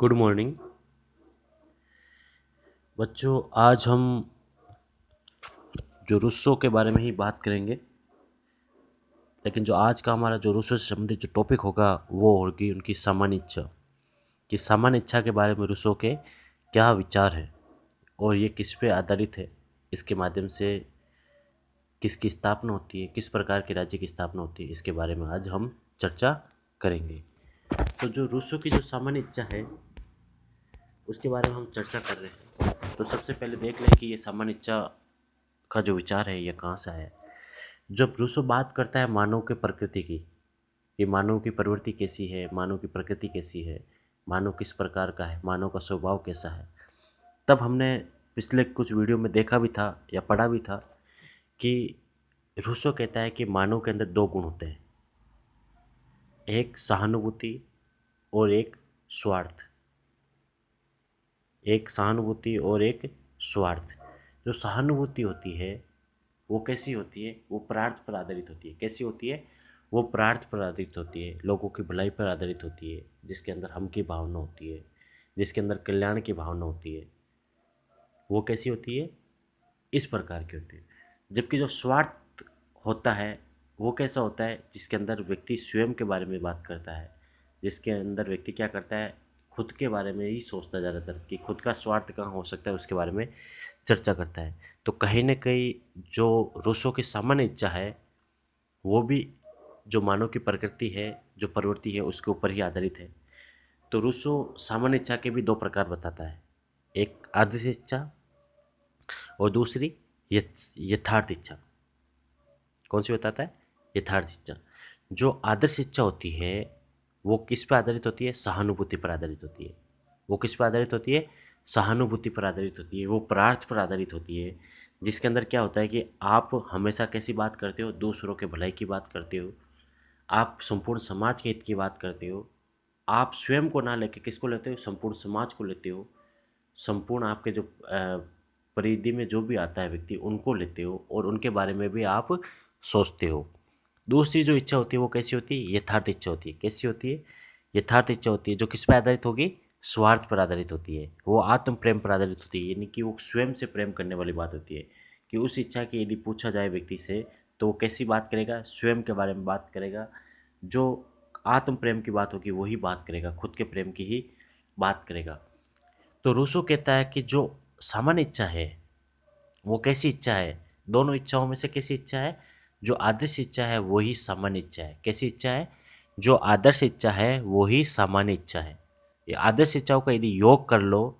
Good morning बच्चों। आज हम जो रूसो के बारे में ही बात करेंगे। लेकिन जो आज का हमारा जो रूसो से संबंधित जो टॉपिक होगा वो होगी उनकी सामान्य इच्छा। कि सामान्य इच्छा के बारे में रूसो के क्या विचार है और ये किस पे आधारित है, इसके माध्यम से किसकी स्थापना होती है, किस प्रकार के राज्य की स्थापना होती है, इसके बारे में आज हम चर्चा करेंगे। तो जो रूसो की जो सामान्य इच्छा है उसके बारे में हम चर्चा कर रहे हैं। तो सबसे पहले देख लें कि ये सामान्य इच्छा का जो विचार है ये कहाँ से आया है। जब रूसो बात करता है मानव के प्रकृति की, कि मानव की प्रवृत्ति कैसी है, मानव की प्रकृति कैसी है, मानव किस प्रकार का है, मानव का स्वभाव कैसा है, तब हमने पिछले कुछ वीडियो में देखा भी था या पढ़ा भी था कि रूसो कहता है कि मानव के अंदर दो गुण होते हैं, एक सहानुभूति और एक स्वार्थ। एक सहानुभूति और एक स्वार्थ। जो सहानुभूति होती है वो कैसी होती है, वो परार्थ पर आधारित होती है। कैसी होती है, वो परार्थ पर आधारित होती है, लोगों की भलाई पर आधारित होती है, जिसके अंदर हम की भावना होती है, जिसके अंदर कल्याण की भावना होती है। वो कैसी होती है, इस प्रकार की होती है। जबकि जो स्वार्थ होता है वो कैसा होता है, जिसके अंदर व्यक्ति स्वयं के बारे में बात करता है, जिसके अंदर व्यक्ति क्या करता है, खुद के बारे में ही सोचता ज़्यादातर कि खुद का स्वार्थ कहाँ हो सकता है, उसके बारे में चर्चा करता है। तो कहीं ना कहीं जो रूसो की सामान्य इच्छा है वो भी जो मानव की प्रकृति है, जो प्रवृत्ति है, उसके ऊपर ही आधारित है। तो रूसो सामान्य इच्छा के भी दो प्रकार बताता है, एक आदर्श इच्छा और दूसरी यथार्थ इच्छा। कौन सी बताता है, यथार्थ इच्छा। जो आदर्श इच्छा होती है वो किस पर आधारित होती है, सहानुभूति पर आधारित होती है। वो किस पर आधारित होती है, सहानुभूति पर आधारित होती है। वो परार्थ पर आधारित होती है, जिसके अंदर क्या होता है कि आप हमेशा कैसी बात करते हो, दूसरों के भलाई की बात करते हो, आप संपूर्ण समाज के हित की बात करते हो। आप स्वयं को ना लेके किसको लेते हो, संपूर्ण समाज को लेते हो। संपूर्ण आपके जो परिधि में जो भी आता है व्यक्ति उनको लेते हो और उनके बारे में भी आप सोचते हो। दूसरी जो इच्छा होती है वो कैसी होती है, यथार्थ इच्छा होती है। कैसी होती है, यथार्थ इच्छा होती है, जो किस पर आधारित होगी, स्वार्थ पर आधारित होती है। वो आत्म प्रेम पर आधारित होती है, यानी कि वो स्वयं से प्रेम करने वाली बात होती है। कि उस इच्छा की यदि पूछा जाए व्यक्ति से तो वो कैसी बात करेगा, स्वयं के बारे में बात करेगा। जो आत्म प्रेम की बात होगी वही बात करेगा, खुद के प्रेम की ही बात करेगा। तो रूसो कहता है कि जो सामान्य इच्छा है वो कैसी इच्छा है, दोनों इच्छाओं में से कैसी इच्छा है, जो आदर्श इच्छा है वही सामान्य इच्छा है। कैसी इच्छा है, जो आदर्श इच्छा है वही सामान्य इच्छा है। ये आदर्श इच्छाओं का यदि योग कर लो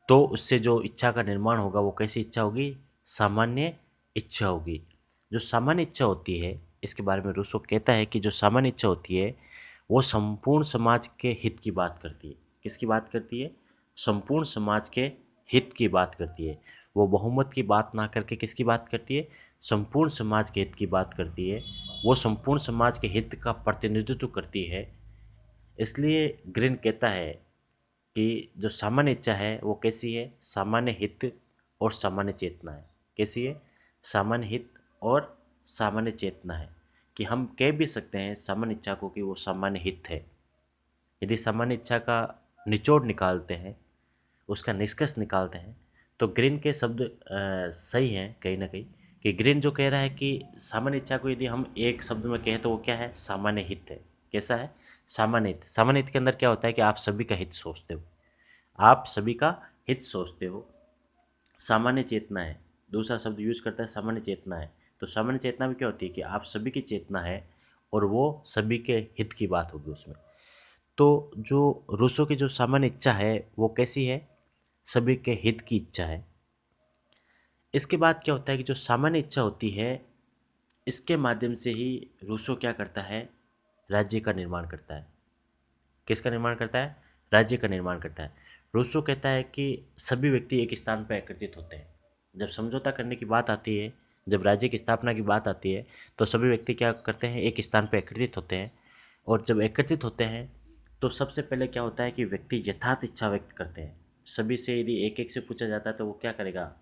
तो उससे जो इच्छा का निर्माण होगा वो कैसी इच्छा होगी, सामान्य इच्छा होगी। जो सामान्य इच्छा होती है, इसके बारे में रूसो कहता है कि जो सामान्य इच्छा होती है वो संपूर्ण समाज के हित की बात करती है। किसकी बात करती है, संपूर्ण समाज के हित की बात करती है। वो बहुमत की बात ना करके किसकी बात करती है, संपूर्ण समाज के हित की बात करती है। वो संपूर्ण समाज के हित का प्रतिनिधित्व करती है। इसलिए ग्रीन कहता है कि जो सामान्य इच्छा है वो कैसी है, सामान्य हित और सामान्य चेतना है। कैसी है, सामान्य हित और सामान्य चेतना है। कि हम कह भी सकते हैं सामान्य इच्छा को कि वो सामान्य हित है। यदि सामान्य इच्छा का निचोड़ निकालते हैं, उसका निष्कर्ष निकालते हैं, तो ग्रीन के शब्द सही हैं कहीं ना कहीं। कि ग्रीन जो कह रहा है कि सामान्य इच्छा को यदि हम एक शब्द में कहें तो वो क्या है, सामान्य हित है। कैसा है, सामान्य हित। सामान्य हित के अंदर क्या होता है कि आप सभी का हित सोचते हो, आप सभी का हित सोचते हो। सामान्य चेतना है, दूसरा शब्द यूज करता है सामान्य चेतना है। तो सामान्य चेतना भी क्या होती है कि आप सभी की चेतना है और वो सभी के हित की बात होगी उसमें। तो जो रूसो की जो सामान्य इच्छा है वो कैसी है, सभी के हित की इच्छा है। इसके बाद क्या होता है कि जो सामान्य इच्छा होती है इसके माध्यम से ही रूसो क्या करता है, राज्य का निर्माण करता है। किसका निर्माण करता है, राज्य का निर्माण करता है। रूसो कहता है कि सभी व्यक्ति एक स्थान पर एकत्रित होते हैं। जब समझौता करने की बात आती है, जब राज्य की स्थापना की बात आती है तो सभी व्यक्ति क्या करते हैं, एक स्थान पर एकत्रित होते हैं। और जब एकत्रित होते हैं तो सबसे पहले क्या होता है कि व्यक्ति यथार्थ इच्छा व्यक्त करते हैं। सभी से यदि एक एक से पूछा जाता है तो वो क्या करेगा,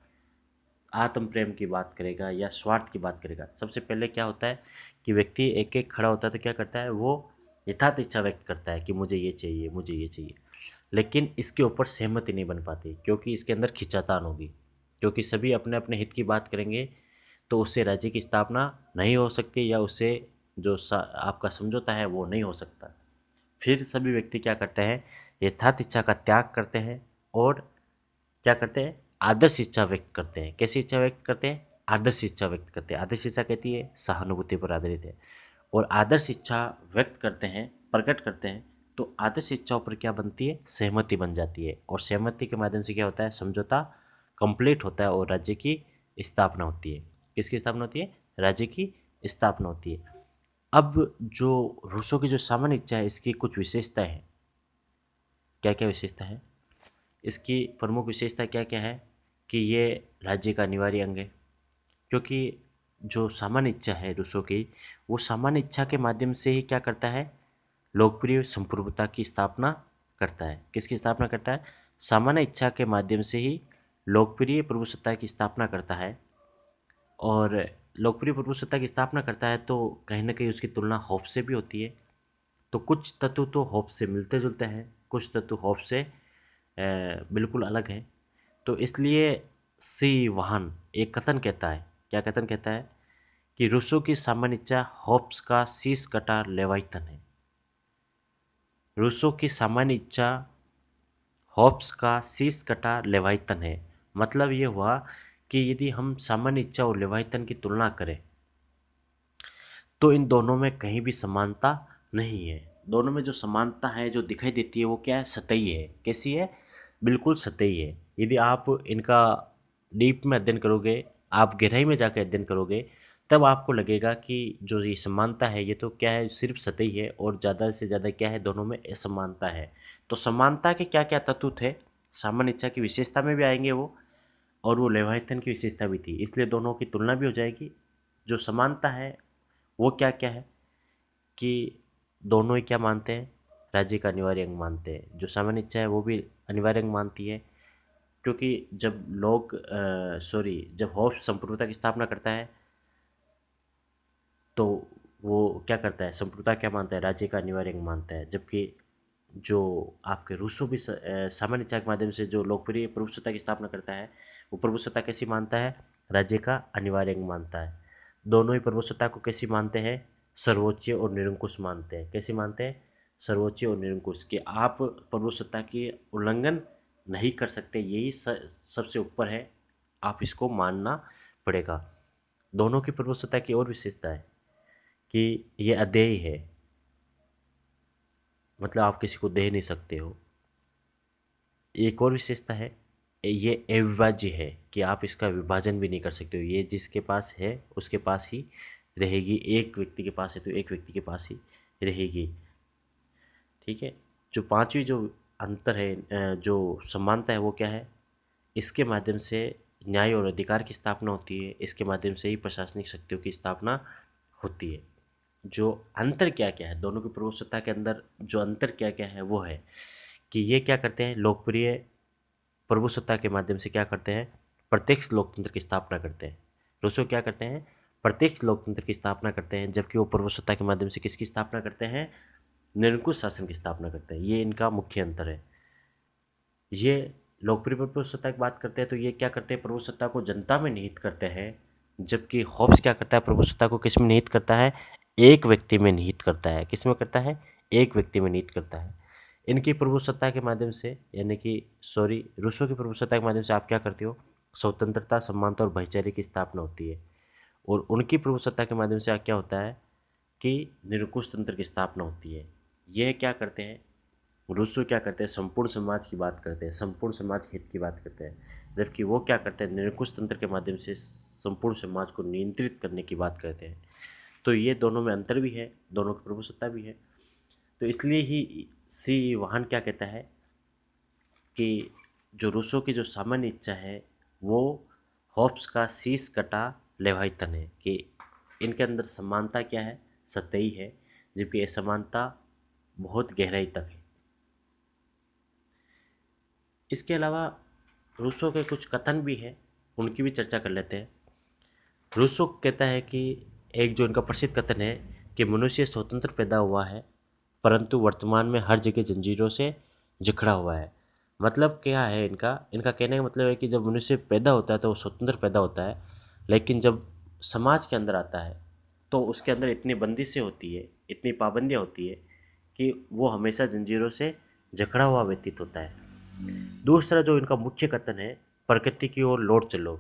आत्म प्रेम की बात करेगा या स्वार्थ की बात करेगा। सबसे पहले क्या होता है कि व्यक्ति एक एक खड़ा होता है तो क्या करता है, वो यथार्थ इच्छा व्यक्त करता है कि मुझे ये चाहिए, मुझे ये चाहिए, लेकिन इसके ऊपर सहमति नहीं बन पाती क्योंकि इसके अंदर खींचातान होगी, क्योंकि सभी अपने अपने हित की बात करेंगे तो उससे राज्य की स्थापना नहीं हो सकती या उससे जो आपका समझौता है वो नहीं हो सकता। फिर सभी व्यक्ति क्या करते हैं, यथार्थ इच्छा का त्याग करते हैं और क्या करते हैं, आदर्श इच्छा व्यक्त करते हैं। कैसी इच्छा व्यक्त करते हैं, आदर्श इच्छा व्यक्त करते हैं। आदर्श इच्छा कहती है सहानुभूति पर आधारित है, और आदर्श इच्छा व्यक्त करते हैं, प्रकट करते हैं, तो आदर्श इच्छाओं पर क्या बनती है, सहमति बन जाती है, और सहमति के माध्यम से क्या होता है, समझौता कंप्लीट होता है और राज्य की स्थापना होती है। किसकी स्थापना होती है, राज्य की स्थापना होती है। अब जो रूसो की जो सामान्य इच्छा है इसकी कुछ विशेषताएं हैं। क्या क्या विशेषता है इसकी, प्रमुख विशेषता क्या क्या है कि ये राज्य का अनिवार्य अंग है, क्योंकि जो सामान्य इच्छा है रूसो की, वो सामान्य इच्छा के माध्यम से ही क्या करता है, लोकप्रिय संप्रभुता की स्थापना करता है। किसकी स्थापना करता है, सामान्य इच्छा के माध्यम से ही लोकप्रिय प्रभुसत्ता की स्थापना करता है। और लोकप्रिय प्रभुसत्ता की स्थापना करता है तो कहीं ना कहीं उसकी तुलना होप्स से भी होती है। तो कुछ तत्व तो होप्स से मिलते जुलते हैं, कुछ तत्व होप्स से बिल्कुल अलग हैं। तो इसलिए सी वाहन एक कथन कहता है, क्या कथन कहता है कि रूसो की सामान्य इच्छा होप्स का शीश कटा लेवाइथन है। रूसो की सामान्य इच्छा होप्स का शीश कटा लेवाइथन है। मतलब ये हुआ कि यदि हम सामान्य इच्छा और लेवाइथन की तुलना करें तो इन दोनों में कहीं भी समानता नहीं है। दोनों में जो समानता है जो दिखाई देती है वो क्या है, सतही है। कैसी है, बिल्कुल सतही है। यदि आप इनका डीप में अध्ययन करोगे, आप गहराई में जाकर अध्ययन करोगे, तब आपको लगेगा कि जो ये समानता है ये तो क्या है, सिर्फ सतही है, और ज़्यादा से ज़्यादा क्या है, दोनों में असमानता है। तो समानता के क्या क्या तत्व थे, सामान्य इच्छा की विशेषता में भी आएंगे वो, और वो लेवाइथन की विशेषता भी थी, इसलिए दोनों की तुलना भी हो जाएगी। जो समानता है वो क्या क्या है कि दोनों ही क्या मानते हैं, राज्य का अनिवार्य अंग मानते हैं। जो सामान्य इच्छा है वो भी अनिवार्य अंग मानती है, क्योंकि जब जब होप्स संप्रभुता की स्थापना करता है तो वो क्या करता है, संप्रभुता क्या मानता है, राज्य का अनिवार्य अंग मानता है। जबकि जो आपके रूसो भी सामान्य इच्छा के माध्यम से जो लोकप्रिय प्रभुसत्ता की स्थापना करता है, वो प्रभुसत्ता कैसी मानता है, राज्य का अनिवार्य अंग मानता है। दोनों ही प्रभुसत्ता को कैसी मानते हैं, सर्वोच्च और निरंकुश मानते हैं। कैसी मानते हैं, सर्वोच्च और निरंकुश, कि आप प्रभुसत्ता की उल्लंघन नहीं कर सकते, यही सबसे ऊपर है, आप इसको मानना पड़ेगा। दोनों की प्रभुसत्ता की और विशेषता है कि ये अदेय है, मतलब आप किसी को दे नहीं सकते हो। एक और विशेषता है, ये अविभाज्य है कि आप इसका विभाजन भी नहीं कर सकते हो। ये जिसके पास है उसके पास ही रहेगी, एक व्यक्ति के पास है तो एक व्यक्ति के पास ही रहेगी। ठीक है। जो पांचवी जो अंतर है, जो समानता है, वो क्या है, इसके माध्यम से न्याय और अधिकार की स्थापना होती है, इसके माध्यम से ही प्रशासनिक शक्तियों की स्थापना होती है। जो अंतर क्या क्या है दोनों की प्रभुसत्ता के अंदर, जो अंतर क्या क्या है वो है कि ये क्या करते हैं, लोकप्रिय प्रभुसत्ता के माध्यम से क्या करते हैं, प्रत्यक्ष लोकतंत्र की स्थापना करते हैं। रूसो क्या करते हैं, प्रत्यक्ष लोकतंत्र की स्थापना करते हैं, जबकि वो प्रभुसत्ता के माध्यम से किसकी स्थापना करते हैं, निरंकुश शासन की स्थापना करते हैं। ये इनका मुख्य अंतर है। ये लोकप्रिय प्रभुसत्ता की बात करते हैं तो ये क्या करते हैं, प्रभुसत्ता को जनता में निहित करते हैं, जबकि होब्स क्या करता है, प्रभुसत्ता को किस में निहित करता है, एक व्यक्ति में निहित करता है। किस में करता है, एक व्यक्ति में निहित करता है। इनकी प्रभुसत्ता के माध्यम से, यानी कि रूसो की प्रभुसत्ता के माध्यम से आप क्या करते हो, स्वतंत्रता, समानता और भाईचारे की स्थापना होती है। और उनकी प्रभुसत्ता के माध्यम से क्या होता है कि निरंकुश तंत्र की स्थापना होती है। यह क्या करते हैं, रूसो क्या करते हैं, संपूर्ण समाज की बात करते हैं, संपूर्ण समाज के हित की बात करते हैं, जबकि वो क्या करते हैं, निरंकुश तंत्र के माध्यम से संपूर्ण समाज को नियंत्रित करने की बात करते हैं। तो ये दोनों में अंतर भी है, दोनों की प्रभुसत्ता भी है। तो इसलिए ही सी वाहन क्या कहता है कि जो रूसो की जो सामान्य इच्छा है वो होप्स का शीश कटा लेवाइथन है, कि इनके अंदर समानता क्या है, सतही है, जबकि असमानता बहुत गहराई तक है। इसके अलावा रूसो के कुछ कथन भी हैं, उनकी भी चर्चा कर लेते हैं। रूसो कहता है कि एक जो इनका प्रसिद्ध कथन है कि मनुष्य स्वतंत्र पैदा हुआ है परंतु वर्तमान में हर जगह जंजीरों से जकड़ा हुआ है। मतलब क्या है इनका इनका कहने का मतलब है कि जब मनुष्य पैदा होता है तो वो स्वतंत्र पैदा होता है, लेकिन जब समाज के अंदर आता है तो उसके अंदर इतनी बंदिशें होती है, इतनी पाबंदियाँ होती है कि वो हमेशा जंजीरों से जकड़ा हुआ व्यतीत होता है। दूसरा जो इनका मुख्य कथन है, प्रकृति की ओर लौट चलो।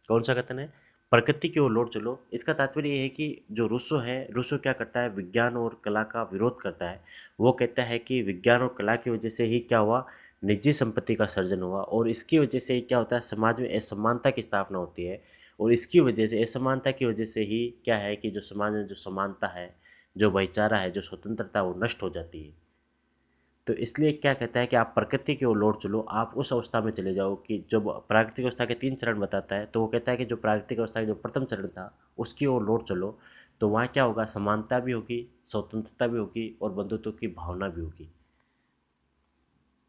कौन सा कथन है? प्रकृति की ओर लौट चलो। इसका तात्पर्य ये है कि जो रूसो है, रूसो क्या करता है, विज्ञान और कला का विरोध करता है। वो कहता है कि विज्ञान और कला की वजह से ही क्या हुआ, निजी संपत्ति का सर्जन हुआ, और इसकी वजह से ही क्या होता है, समाज में असमानता की स्थापना होती है। और इसकी वजह से, असमानता की वजह से ही क्या है कि जो समाज में जो समानता है, जो भाईचारा है, जो स्वतंत्रता है, वो नष्ट हो जाती है। तो इसलिए क्या कहता है कि आप प्रकृति की ओर लौट चलो, आप उस अवस्था में चले जाओ कि जब प्राकृतिक अवस्था के 3 चरण बताता है, तो वो कहता है कि जो प्राकृतिक अवस्था का जो प्रथम चरण था उसकी ओर लौट चलो। तो वहाँ क्या होगा, समानता भी होगी, स्वतंत्रता भी होगी और बंधुत्व की भावना भी होगी।